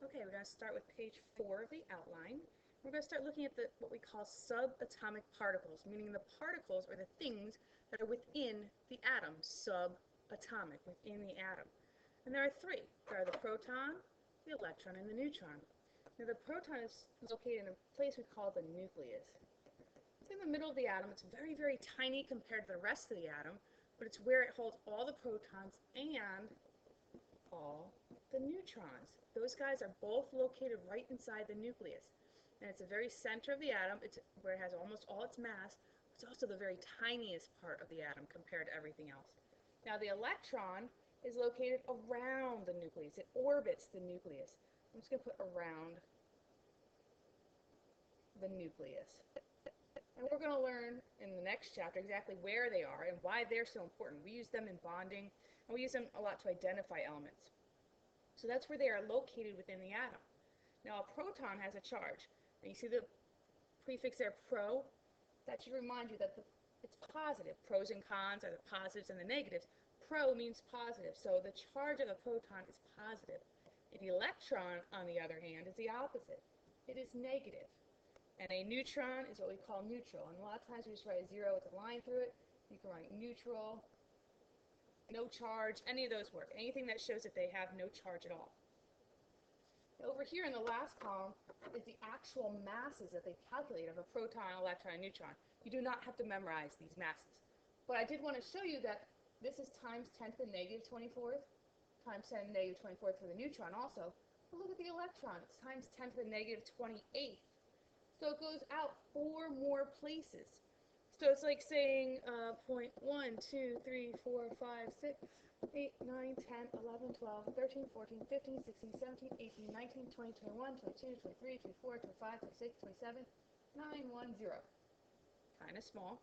Okay, we're going to start with page 4 of the outline. We're going to start looking at what we call subatomic particles, meaning the particles or the things that are within the atom, subatomic, within the atom. And there are three. There are the proton, the electron, and the neutron. Now the proton is located in a place we call the nucleus. It's in the middle of the atom. It's very, very tiny compared to the rest of the atom, but it's where it holds all the protons and all the neutrons. Those guys are both located right inside the nucleus. And it's the very center of the atom. It's where it has almost all its mass. It's also the very tiniest part of the atom compared to everything else. Now the electron is located around the nucleus. It orbits the nucleus. I'm just going to put around the nucleus. And we're going to learn in the next chapter exactly where they are and why they're so important. We use them in bonding, and we use them a lot to identify elements. So that's where they are located within the atom. Now a proton has a charge. And you see the prefix there, pro? That should remind you that it's positive. Pros and cons are the positives and the negatives. Pro means positive, so the charge of the proton is positive. The electron, on the other hand, is the opposite. It is negative. And a neutron is what we call neutral. And a lot of times we just write a 0 with a line through it. You can write neutral, no charge, any of those work. Anything that shows that they have no charge at all. Over here in the last column is the actual masses that they calculate of a proton, electron, and neutron. You do not have to memorize these masses. But I did want to show you that this is times 10 to the negative 24th, times 10 to the negative 24th for the neutron also. But look at the electron. It's times 10 to the negative 28th. So it goes out 4 more places. So it's like saying point 1, 2, 3, 4, 5, 6, 8, 9, 10, 11, 12, 13, 14, 15, 16, 17, 18, 19, 20, 21, 22, 23, 24, 25, 26, 27, 9, 1, 0. Kind of small.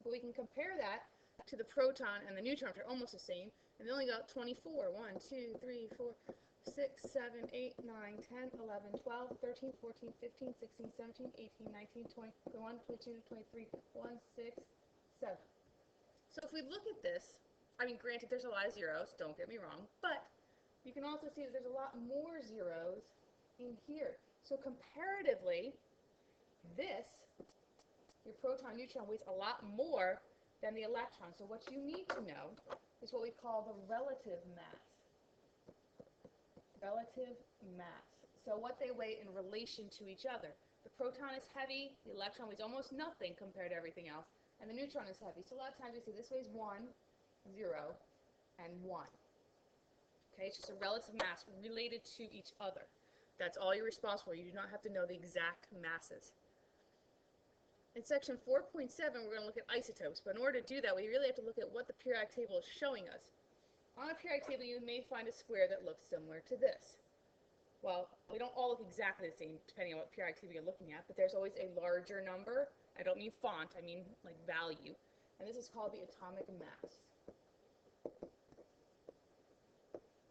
But we can compare that to the proton and the neutron, which are almost the same. And they only got 24. 1, 2, 3, 4, 6, 7, 8, 9, 10, 11, 12, 13, 14, 15, 16, 17, 18, 19, 20, 21, 22, 23, 1, 6, 7. So if we look at this, I mean, granted, there's a lot of zeros, don't get me wrong, but you can also see that there's a lot more zeros in here. So comparatively, this, your proton neutron, weighs a lot more than the electron. So what you need to know is what we call the relative mass. Relative mass. So what they weigh in relation to each other. The proton is heavy, the electron weighs almost nothing compared to everything else, and the neutron is heavy. So a lot of times we see this weighs 1, 0, and 1. Okay, it's just a relative mass related to each other. That's all you're responsible for. You do not have to know the exact masses. In section 4.7, we're going to look at isotopes, but in order to do that, we really have to look at what the periodic table is showing us. On a periodic table, you may find a square that looks similar to this. Well, they don't all look exactly the same depending on what periodic table you're looking at, but there's always a larger number. I don't mean font, I mean like value. And this is called the atomic mass.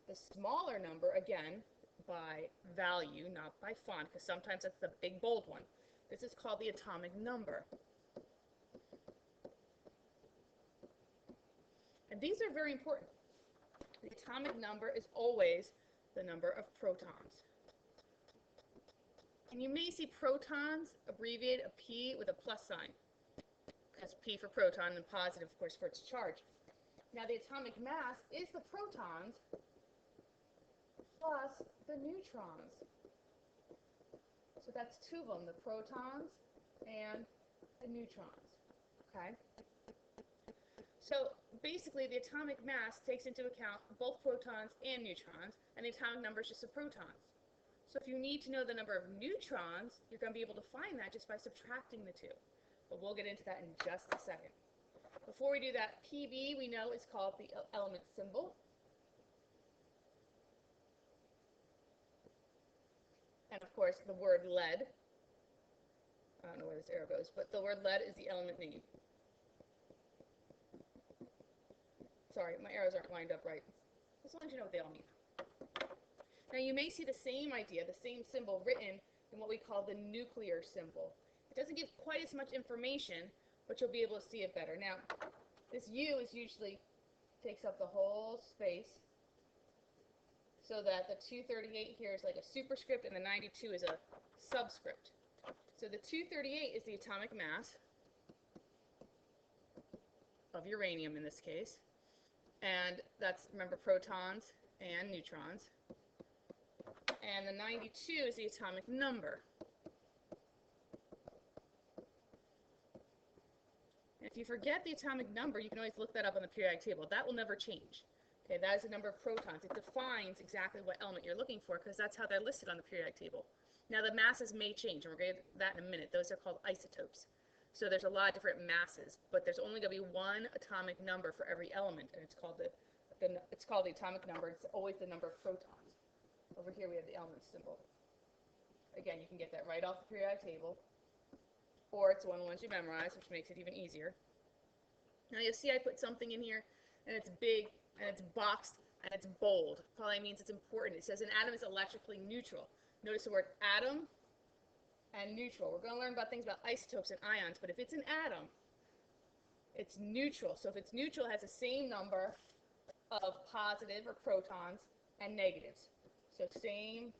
The smaller number, again, by value, not by font, because sometimes that's the big bold one. This is called the atomic number. And these are very important. The atomic number is always the number of protons. And you may see protons abbreviated a P with a plus sign. That's P for proton and positive, of course, for its charge. Now the atomic mass is the protons plus the neutrons. So that's 2 of them, the protons and the neutrons. Okay? So basically the atomic mass takes into account both protons and neutrons, and the atomic number is just the protons. So if you need to know the number of neutrons, you're going to be able to find that just by subtracting the 2. But we'll get into that in just a second. Before we do that, Pb we know is called the element symbol. And of course the word lead. I don't know where this arrow goes, but the word lead is the element name. Sorry, my arrows aren't lined up right. As long as you know what they all mean. Now you may see the same idea, the same symbol written in what we call the nuclear symbol. It doesn't give quite as much information, but you'll be able to see it better. Now, this U is usually takes up the whole space. so that the 238 here is like a superscript and the 92 is a subscript. So the 238 is the atomic mass of uranium in this case, and that's, remember, protons and neutrons. And the 92 is the atomic number. And if you forget the atomic number, you can always look that up on the periodic table. That will never change. Okay, that is the number of protons. It defines exactly what element you're looking for because that's how they're listed on the periodic table. Now the masses may change, and we're going to get that in a minute. Those are called isotopes. So there's a lot of different masses, but there's only going to be one atomic number for every element, and it's called the atomic number. It's always the number of protons. Over here we have the element symbol. Again, you can get that right off the periodic table, or it's one of the ones you memorize, which makes it even easier. Now you'll see I put something in here, and it's big, and it's boxed, and it's bold. Probably means it's important. It says an atom is electrically neutral. Notice the word atom and neutral. We're going to learn about things about isotopes and ions, but if it's an atom, it's neutral. So if it's neutral, it has the same number of positive or protons and negatives. So same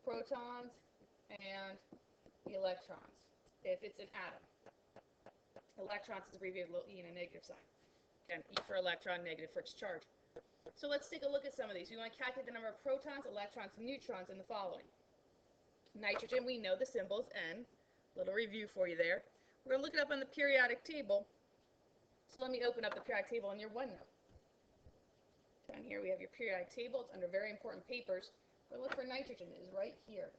protons and the electrons if it's an atom. Electrons is abbreviated little e and a negative sign. Again, E for electron, negative for its charge. So let's take a look at some of these. We want to calculate the number of protons, electrons, and neutrons in the following. Nitrogen, we know the symbol is N. Little review for you there. We're going to look it up on the periodic table. So let me open up the periodic table in your OneNote. Down here we have your periodic table. It's under very important papers. But look for nitrogen. It is right here.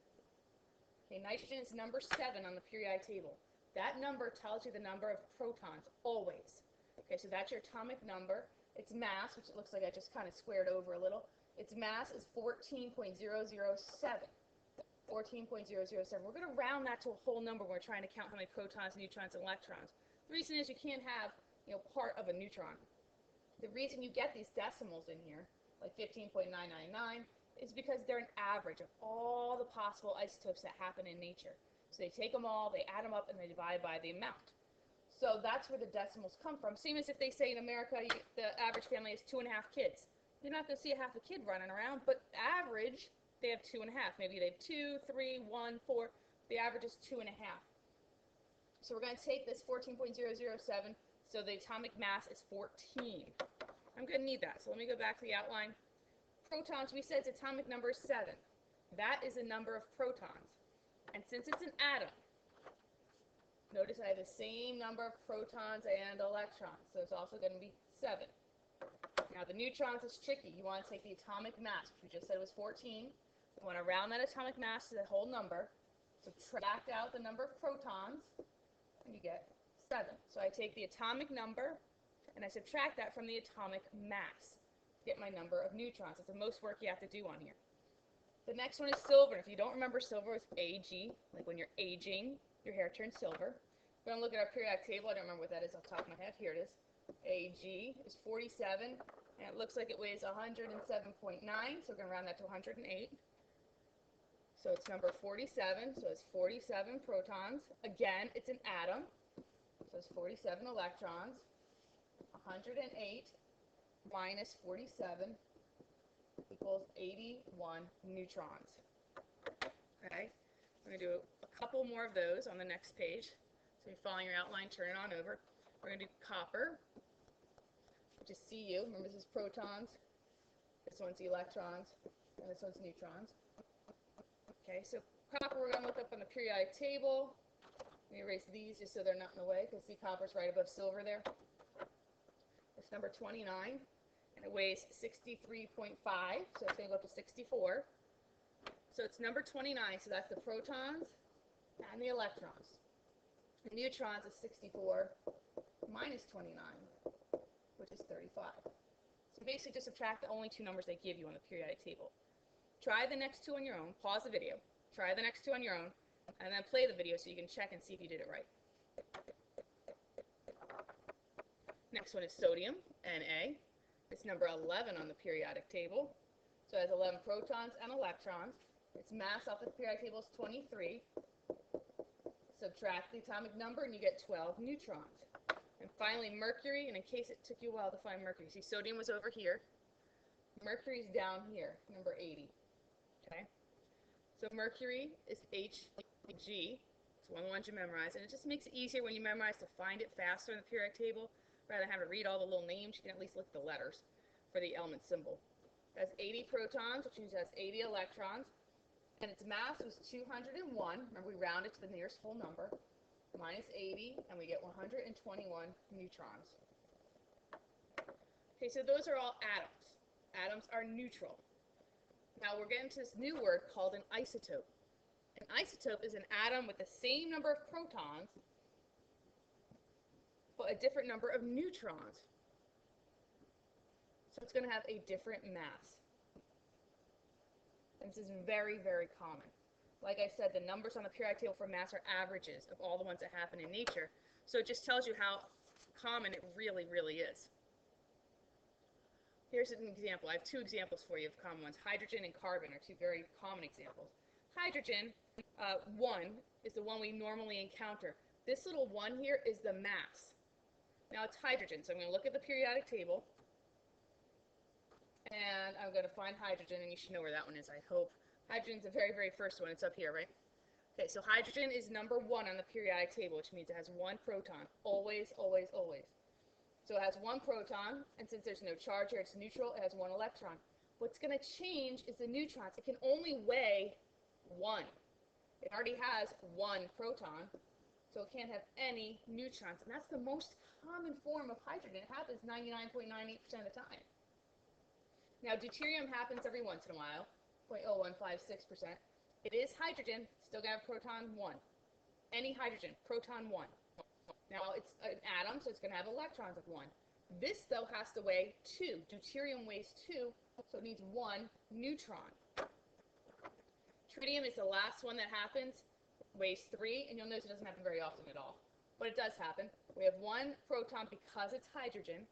Okay, nitrogen is number 7 on the periodic table. That number tells you the number of protons, always. Okay, so that's your atomic number. Its mass, which it looks like I just kind of squared over a little, its mass is 14.007. 14.007. We're going to round that to a whole number when we're trying to count how many protons, neutrons, and electrons. The reason is you can't have, part of a neutron. The reason you get these decimals in here, like 15.999, is because they're an average of all the possible isotopes that happen in nature. So they take them all, they add them up, and they divide by the amount. So that's where the decimals come from. Same as if they say in America, the average family has 2.5 kids. You're not going to see a half a kid running around, but average, they have 2.5. Maybe they have 2, 3, 1, 4. The average is 2.5. So we're going to take this 14.007, so the atomic mass is 14. I'm going to need that. So let me go back to the outline. Protons, we said its atomic number is 7. That is the number of protons. And since it's an atom, notice I have the same number of protons and electrons, so it's also going to be 7. Now the neutrons is tricky. You want to take the atomic mass, which we just said was 14. You want to round that atomic mass to the whole number, subtract out the number of protons, and you get 7. So I take the atomic number, and I subtract that from the atomic mass to get my number of neutrons. It's the most work you have to do on here. The next one is silver. If you don't remember, silver is Ag, like when you're aging, your hair turns silver. We're going to look at our periodic table. I don't remember what that is off the top of my head. Here it is. Ag is 47, and it looks like it weighs 107.9, so we're going to round that to 108. So it's number 47, so it's 47 protons. Again, it's an atom, so it's 47 electrons. 108 minus 47 equals 81 neutrons. Okay, I'm going to do a couple more of those on the next page. So you're following your outline, turn it on over. We're going to do copper, which is Cu. Remember, this is protons. This one's electrons, and this one's neutrons. Okay, so copper we're going to look up on the periodic table. Let me erase these just so they're not in the way, because see, copper's right above silver there. It's number 29, and it weighs 63.5, so it's going to go up to 64. So it's number 29, so that's the protons and the electrons. The neutrons is 64 minus 29, which is 35. So basically just subtract the only two numbers they give you on the periodic table. Try the next two on your own, pause the video, try the next two on your own, and then play the video so you can check and see if you did it right. Next one is sodium, Na. It's number 11 on the periodic table. So it has 11 protons and electrons. Its mass off the periodic table is 23. Subtract the atomic number and you get 12 neutrons. And finally mercury, and in case it took you a while to find mercury, see sodium was over here. Mercury's down here, number 80. Okay? So mercury is Hg. It's one of the ones you memorize, and it just makes it easier when you memorize to find it faster in the periodic table. Rather than having to read all the little names, you can at least look at the letters for the element symbol. It has 80 protons, which means it has 80 electrons, and its mass was 201. Remember, we round it to the nearest whole number. Minus 80, and we get 121 neutrons. Okay, so those are all atoms. Atoms are neutral. Now we're getting to this new word called an isotope. An isotope is an atom with the same number of protons, but a different number of neutrons. So it's going to have a different mass. And this is very, very common. Like I said, the numbers on the periodic table for mass are averages of all the ones that happen in nature. So it just tells you how common it really, really is. Here's an example. I have two examples for you of common ones. Hydrogen and carbon are two very common examples. Hydrogen, 1, is the one we normally encounter. This little 1 here is the mass. Now it's hydrogen, so I'm going to look at the periodic table, and I'm going to find hydrogen, and you should know where that one is, I hope. Hydrogen's the very, very first one. It's up here, right? Okay, so hydrogen is number 1 on the periodic table, which means it has 1 proton. Always, always, always. So it has 1 proton, and since there's no charge here, it's neutral, it has 1 electron. What's going to change is the neutrons. It can only weigh 1. It already has 1 proton, so it can't have any neutrons. And that's the most common form of hydrogen. It happens 99.98% of the time. Now, deuterium happens every once in a while. 0.0156%. It is hydrogen, still got a proton 1. Any hydrogen, proton 1. Now, it's an atom, so it's going to have electrons of 1. This, though, has to weigh 2. Deuterium weighs 2, so it needs 1 neutron. Tritium is the last one that happens, weighs 3, and you'll notice it doesn't happen very often at all. But it does happen. We have 1 proton because it's hydrogen,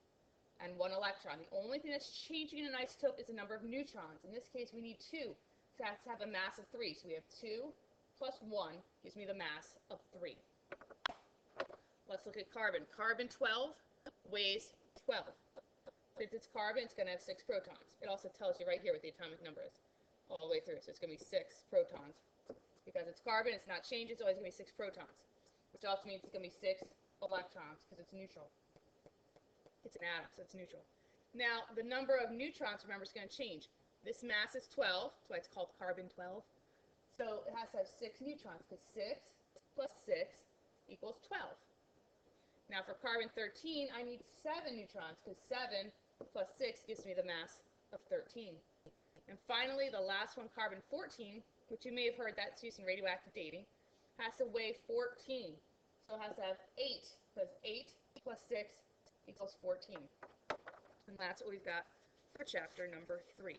and 1 electron. The only thing that's changing in an isotope is the number of neutrons. In this case, we need 2 to have a mass of 3. So we have 2 plus 1 gives me the mass of 3. Let's look at carbon. Carbon 12 weighs 12. Since it's carbon, it's going to have 6 protons. It also tells you right here what the atomic number is all the way through. So it's going to be 6 protons. Because it's carbon, it's not changing, it's always going to be 6 protons. Which also means it's going to be 6 electrons because it's neutral. It's an atom, so it's neutral. Now, the number of neutrons, remember, is going to change. This mass is 12, that's why it's called carbon 12. So it has to have 6 neutrons, because 6 plus 6 equals 12. Now, for carbon 13, I need 7 neutrons, because 7 plus 6 gives me the mass of 13. And finally, the last one, carbon 14, which you may have heard that's used in radioactive dating, has to weigh 14. So it has to have 8, because 8 plus 6 equals 14. And that's what we've got for chapter number 3.